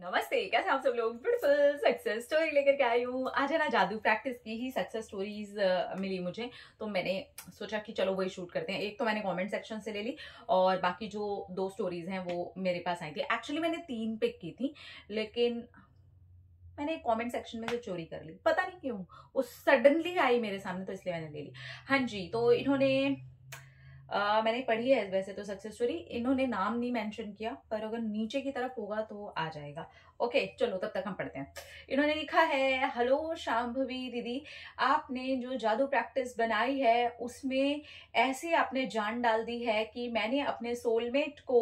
नमस्ते, कैसे आप सब लोग। ब्यूटीफुल सक्सेस स्टोरी लेकर के आई हूँ। आज है ना जादू प्रैक्टिस की ही सक्सेस स्टोरीज मिली मुझे, तो मैंने सोचा कि चलो वही शूट करते हैं। एक तो मैंने कमेंट सेक्शन से ले ली और बाकी जो 2 स्टोरीज हैं वो मेरे पास आई थी। एक्चुअली मैंने 3 पिक की थी, लेकिन मैंने कमेंट सेक्शन में से चोरी कर ली, पता नहीं क्यों। वो सडनली आई मेरे सामने, तो इसलिए मैंने ले ली। हाँ जी, तो इन्होंने मैंने पढ़ी है वैसे तो सक्सेस स्टोरी। इन्होंने नाम नहीं मेंशन किया, पर अगर नीचे की तरफ होगा तो आ जाएगा। ओके चलो, तब तक हम पढ़ते हैं। इन्होंने लिखा है, हेलो शांभवी दीदी, आपने जो जादू प्रैक्टिस बनाई है उसमें ऐसे आपने जान डाल दी है कि मैंने अपने सोलमेट को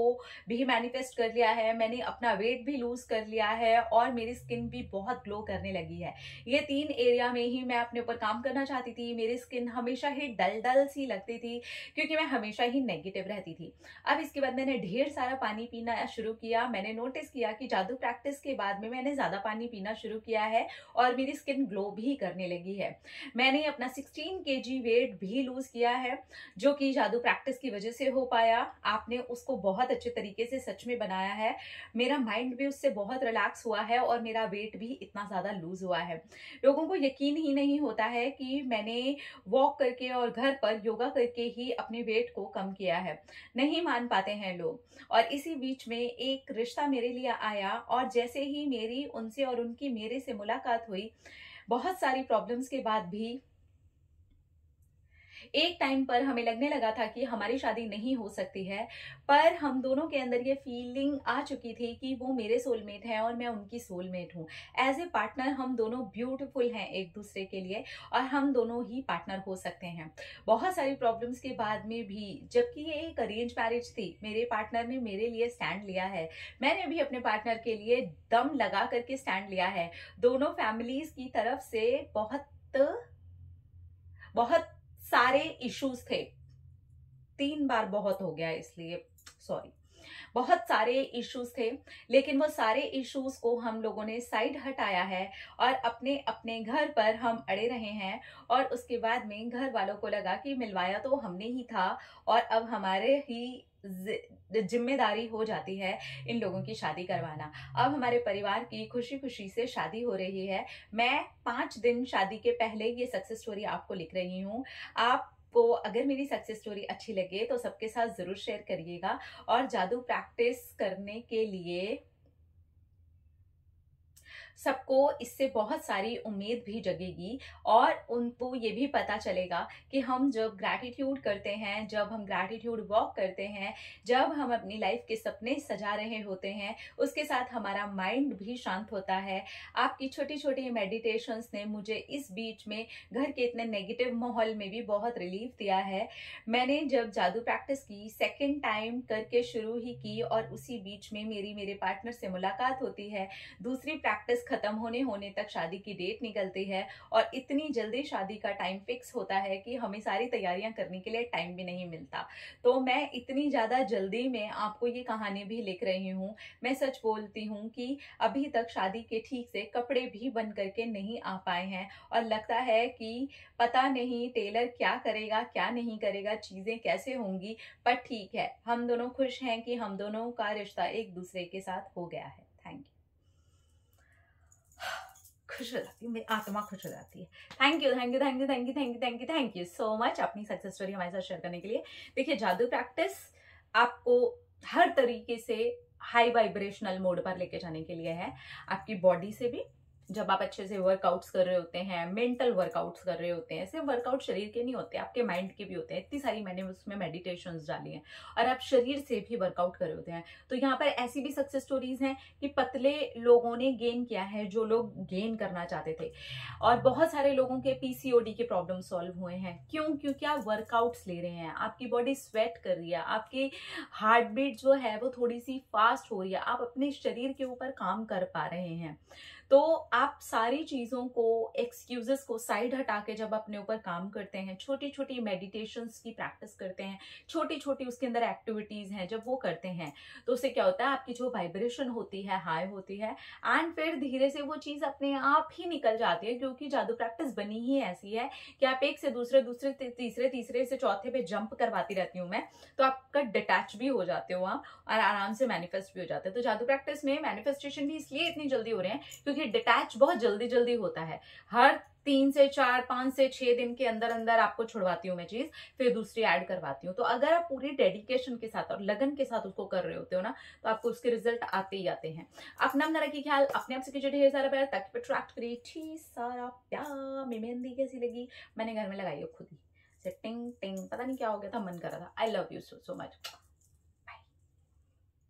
भी मैनिफेस्ट कर लिया है, मैंने अपना वेट भी लूज कर लिया है और मेरी स्किन भी बहुत ग्लो करने लगी है। ये 3 एरिया में ही मैं अपने ऊपर काम करना चाहती थी। मेरी स्किन हमेशा ही डल डल सी लगती थी क्योंकि मैं हमेशा ही नेगेटिव रहती थी। अब इसके बाद मैंने ढेर सारा पानी पीना शुरू किया। मैंने नोटिस किया कि जादू प्रैक्टिस के बाद में मैंने ज्यादा पानी पीना शुरू किया है और मेरी स्किन ग्लो भी करने लगी है। मैंने अपना 16 kg वेट भी लूज किया है, जो कि जादू प्रैक्टिस की वजह से हो पाया। आपने उसको बहुत अच्छे तरीके से सच में बनाया है। मेरा माइंड भी उससे बहुत रिलैक्स हुआ है और मेरा वेट भी इतना ज्यादा लूज हुआ है। लोगों को यकीन ही नहीं होता है कि मैंने वॉक करके और घर पर योगा करके ही अपने वेट को कम किया है। नहीं मान पाते हैं लोग। और इसी बीच में एक रिश्ता मेरे लिए आया और जैसे ही मेरी उनसे और उनकी मेरे से मुलाकात हुई, बहुत सारी प्रॉब्लम्स के बाद भी एक टाइम पर हमें लगने लगा था कि हमारी शादी नहीं हो सकती है, पर हम दोनों के अंदर ये फीलिंग आ चुकी थी कि वो मेरे सोलमेट है और मैं उनकी सोलमेट हूँ। एज ए पार्टनर हम दोनों ब्यूटीफुल हैं एक दूसरे के लिए और हम दोनों ही पार्टनर हो सकते हैं। बहुत सारी प्रॉब्लम्स के बाद में भी, जबकि ये एक अरेंज मैरिज थी, मेरे पार्टनर ने मेरे लिए स्टैंड लिया है। मैंने भी अपने पार्टनर के लिए दम लगा करके स्टैंड लिया है। दोनों फैमिलीज की तरफ से बहुत बहुत सारे इश्यूज थे। 3 बार बहुत हो गया, इसलिए सॉरी। बहुत सारे इश्यूज थे, लेकिन वो सारे इश्यूज को हम लोगों ने साइड हटाया है और अपने अपने घर पर हम अड़े रहे हैं। और उसके बाद में घर वालों को लगा कि मिलवाया तो हमने ही था और अब हमारे ही जिम्मेदारी हो जाती है इन लोगों की शादी करवाना। अब हमारे परिवार की खुशी खुशी से शादी हो रही है। मैं 5 दिन शादी के पहले ये सक्सेस स्टोरी आपको लिख रही हूँ। आपको अगर मेरी सक्सेस स्टोरी अच्छी लगे तो सबके साथ जरूर शेयर करिएगा। और जादू प्रैक्टिस करने के लिए सबको इससे बहुत सारी उम्मीद भी जगेगी और उनको ये भी पता चलेगा कि हम जब ग्रैटिट्यूड करते हैं, जब हम ग्रैटिट्यूड वॉक करते हैं, जब हम अपनी लाइफ के सपने सजा रहे होते हैं, उसके साथ हमारा माइंड भी शांत होता है। आपकी छोटी छोटी मेडिटेशंस ने मुझे इस बीच में घर के इतने नेगेटिव माहौल में भी बहुत रिलीफ दिया है। मैंने जब जादू प्रैक्टिस की, सेकेंड टाइम करके शुरू ही की और उसी बीच में मेरे पार्टनर से मुलाकात होती है। दूसरी प्रैक्टिस खत्म होने तक शादी की डेट निकलती है और इतनी जल्दी शादी का टाइम फिक्स होता है कि हमें सारी तैयारियां करने के लिए टाइम भी नहीं मिलता। तो मैं इतनी ज्यादा जल्दी में आपको ये कहानी भी लिख रही हूँ। मैं सच बोलती हूँ कि अभी तक शादी के ठीक से कपड़े भी बन करके नहीं आ पाए हैं और लगता है कि पता नहीं टेलर क्या करेगा क्या नहीं करेगा, चीजें कैसे होंगी। पर ठीक है, हम दोनों खुश हैं कि हम दोनों का रिश्ता एक दूसरे के साथ हो गया है। Thank you. खुश हो जाती हूँ, मेरी आत्मा खुश हो जाती है। Thank you thank you thank you thank you thank you thank you thank you so much अपनी सक्सेस स्टोरी हमारे साथ शेयर करने के लिए। देखिए, जादू प्रैक्टिस आपको हर तरीके से हाई वाइब्रेशनल मोड पर लेके जाने के लिए है। आपकी बॉडी से भी, जब आप अच्छे से वर्कआउट्स कर रहे होते हैं, मेंटल वर्कआउट्स कर रहे होते हैं, सिर्फ वर्कआउट शरीर के नहीं होते, आपके माइंड के भी होते हैं। इतनी सारी मैंने उसमें मेडिटेशंस डाली हैं और आप शरीर से भी वर्कआउट कर रहे होते हैं। तो यहाँ पर ऐसी भी सक्सेस स्टोरीज हैं कि पतले लोगों ने गेन किया है, जो लोग गेन करना चाहते थे। और बहुत सारे लोगों के पीसीओडी के प्रॉब्लम सॉल्व हुए हैं। क्यों? क्योंकि आप वर्कआउट्स ले रहे हैं, आपकी बॉडी स्वेट कर रही है, आपकी हार्ट बीट जो है वो थोड़ी सी फास्ट हो रही है, आप अपने शरीर के ऊपर काम कर पा रहे हैं। तो आप सारी चीजों को, एक्सक्यूजेस को साइड हटा के जब अपने ऊपर काम करते हैं, छोटी छोटी मेडिटेशंस की प्रैक्टिस करते हैं, छोटी छोटी उसके अंदर एक्टिविटीज हैं, जब वो करते हैं तो उससे क्या होता है, आपकी जो वाइब्रेशन होती है हाई होती है, एंड फिर धीरे से वो चीज अपने आप ही निकल जाती है। क्योंकि जादू प्रैक्टिस बनी ही ऐसी है कि आप एक से दूसरे, दूसरे तीसरे से चौथे पे जंप करवाती रहती हूँ मैं, तो आपका डिटैच भी हो जाते हो आप और आराम से मैनिफेस्ट भी हो जाते हैं। तो जादू प्रैक्टिस में मैनिफेस्टेशन भी इसलिए इतनी जल्दी हो रहे हैं क्योंकि डिटैच बहुत जल्दी जल्दी होता है। हर 3 से 4, 5 से 6 दिन के अंदर अंदर आपको छुड़वाती हूँ मैं चीज, फिर दूसरी ऐड करवाती हूँ। तो अगर आप पूरी डेडिकेशन के साथ और लगन के साथ उसको कर रहे होते हो ना, तो आपको उसके रिजल्ट आते ही आते हैं। अपना अपना रखिए ख्याल, अपने आप से कीजिए ढेर सारा प्यार ताकि अट्रैक्ट करिए ढेर सारा प्यार। मेहंदी कैसी लगी? मैंने घर में लगाई है खुद ही से, टिंग टिंग, पता नहीं क्या हो गया था, मन कर रहा था। I love you so much.